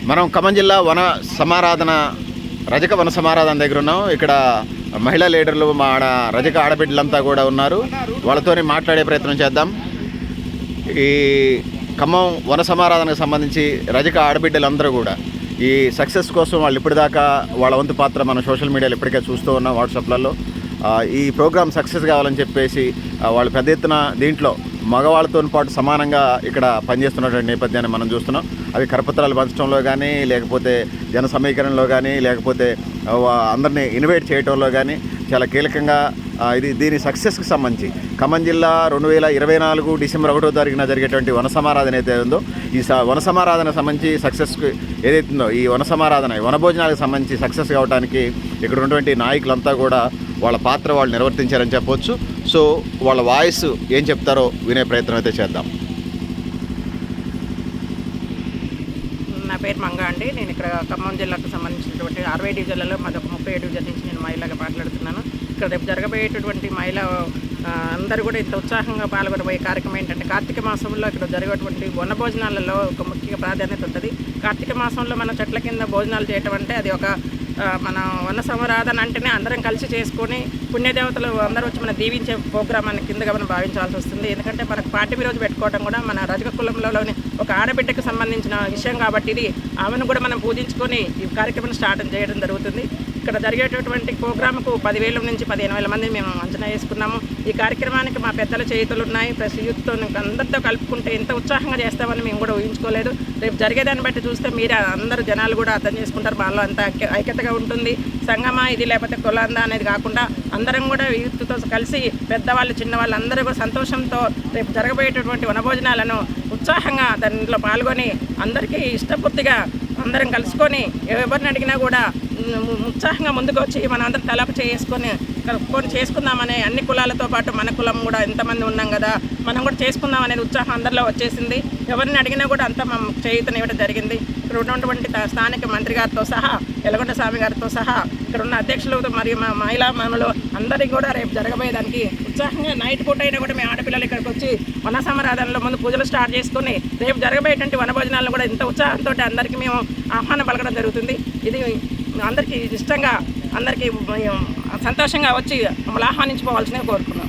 మనం ఖమ్మం జిల్లా వన సమారాధన రజక వన సమారాధన దగ్గర ఉన్నాం. ఇక్కడ మహిళా లీడర్లు మా రజక ఆడబిడ్డలంతా కూడా ఉన్నారు. వాళ్ళతోనే మాట్లాడే ప్రయత్నం చేద్దాం. ఈ ఖమ్మం వన సమారాధనకు సంబంధించి రజక ఆడబిడ్డలందరూ కూడా ఈ సక్సెస్ కోసం వాళ్ళు ఇప్పటిదాకా వాళ్ళ వంతు పాత్ర మనం సోషల్ మీడియాలో ఇప్పటికే చూస్తూ ఉన్నాం. వాట్సాప్లలో ఈ ప్రోగ్రామ్ సక్సెస్ కావాలని చెప్పేసి వాళ్ళు పెద్ద ఎత్తున దీంట్లో మగవాళ్ళతో పాటు సమానంగా ఇక్కడ పనిచేస్తున్నటువంటి నేపథ్యాన్ని మనం చూస్తున్నాం. అవి కరపత్రాలు పంచడంలో కానీ, లేకపోతే జన సమీకరణలో కానీ, లేకపోతే అందరినీ ఇన్వైట్ చేయడంలో కానీ చాలా కీలకంగా దీని సక్సెస్కి సంబంధించి ఖమ్మం జిల్లా 2024 డిసెంబర్ 1వ తారీఖున జరిగేటువంటి వన సమారాధన అయితే ఉందో, ఈ వన సమారాధనకు సంబంధించి సక్సెస్కి ఏదైతుందో ఈ వన సమారాధన వనభోజనాలకు సంబంధించి సక్సెస్ కావడానికి ఇక్కడ ఉన్నటువంటి నాయకులంతా కూడా వాళ్ళ పాత్ర వాళ్ళు నిర్వర్తించారని చెప్పవచ్చు. సో వాళ్ళ వాయిస్ ఏం చెప్తారో వినే ప్రయత్నం అయితే చేద్దాం. నా పేరు మంగ అండి. నేను ఇక్కడ ఖమ్మం జిల్లాకు సంబంధించినటువంటి 60 డివిజన్లలో మాదొక 37 డివిజన్ నుంచి నేను మహిళగా మాట్లాడుతున్నాను. ఇక్కడ రేపు జరగబోయేటటువంటి మహిళ అందరూ కూడా ఇంత ఉత్సాహంగా పాల్గొనబోయే కార్యక్రమం ఏంటంటే, కార్తీక మాసంలో ఇక్కడ జరిగేటువంటి వన భోజనాలలో ఒక ముఖ్య ప్రాధాన్యత ఉంటుంది. కార్తీక మాసంలో మన చెట్ల కింద భోజనాలు చేయటం అంటే అది ఒక మన వన సమారాధన అంటేనే అందరం కలిసి చేసుకొని పుణ్యదేవతలు అందరూ వచ్చి మన దీవించే ప్రోగ్రామ్ అని కిందగా మనం భావించాల్సి వస్తుంది. ఎందుకంటే మనకు పార్టీ రోజు పెట్టుకోవడం కూడా మన రజక కులంలోని ఒక ఆడబిడ్డకు సంబంధించిన విషయం కాబట్టి ఇది ఆమెను కూడా మనం పూజించుకొని ఈ కార్యక్రమం స్టార్ట్ చేయడం జరుగుతుంది. ఇక్కడ జరిగేటటువంటి ప్రోగ్రాంకు 10,000 నుంచి 15,000 మంది మేము అంచనా వేసుకున్నాము. ఈ కార్యక్రమానికి మా పెద్దల చేతులు ఉన్నాయి. ప్లస్ యూత్తో అందరితో కలుపుకుంటే ఎంత ఉత్సాహంగా చేస్తామని మేము కూడా ఊహించుకోలేదు. రేపు జరిగేదాన్ని బట్టి చూస్తే మీరే అందరూ జనాలు కూడా అర్థం చేసుకుంటారు. వాళ్ళలో అంత ఐక్యతగా ఉంటుంది. సంగమా ఇది లేకపోతే కులాందా అనేది కాకుండా అందరం కూడా యూత్తో కలిసి పెద్దవాళ్ళు చిన్నవాళ్ళు అందరూ కూడా సంతోషంతో రేపు జరగబోయేటటువంటి వనభోజనాలను ఉత్సాహంగా దాంట్లో పాల్గొని అందరికీ ఇష్టపూర్తిగా అందరం కలుసుకొని ఎవరిని అడిగినా కూడా ఉత్సాహంగా ముందుకు వచ్చి మనం అందరం తలప చేసుకొని చేసుకుందామనే అన్ని కులాలతో పాటు మన కులం కూడా ఎంతమంది ఉన్నాం కదా, మనం కూడా చేసుకుందాం అనేది ఉత్సాహం అందరిలో వచ్చేసింది. ఎవరిని అడిగినా కూడా అంతా మనం చేయుతనివ్వడం జరిగింది. ఇక్కడ ఉన్నటువంటి స్థానిక మంత్రి గారితో సహా, ఎలగొండ స్వామి గారితో సహా, ఇక్కడ ఉన్న అధ్యక్షులు మరియు మా మహిళా మనులు అందరికీ కూడా రేపు జరగబోయేదానికి ఉత్సాహంగా నైట్ పూట అయినా కూడా మేము ఆడపిల్లలు ఇక్కడికి వచ్చి వన సమారాధనలో ముందు పూజలు స్టార్ట్ చేసుకొని రేపు జరగబోయేటువంటి వనభోజనాలను కూడా ఇంత ఉత్సాహంతో అందరికీ మేము ఆహ్వానం పలకడం జరుగుతుంది. ఇది అందరికీ ఇష్టంగా అందరికీ సంతోషంగా వచ్చి మమ్మల్ని ఆహ్వానించుకోవాల్సిందిగా కోరుకున్నాం.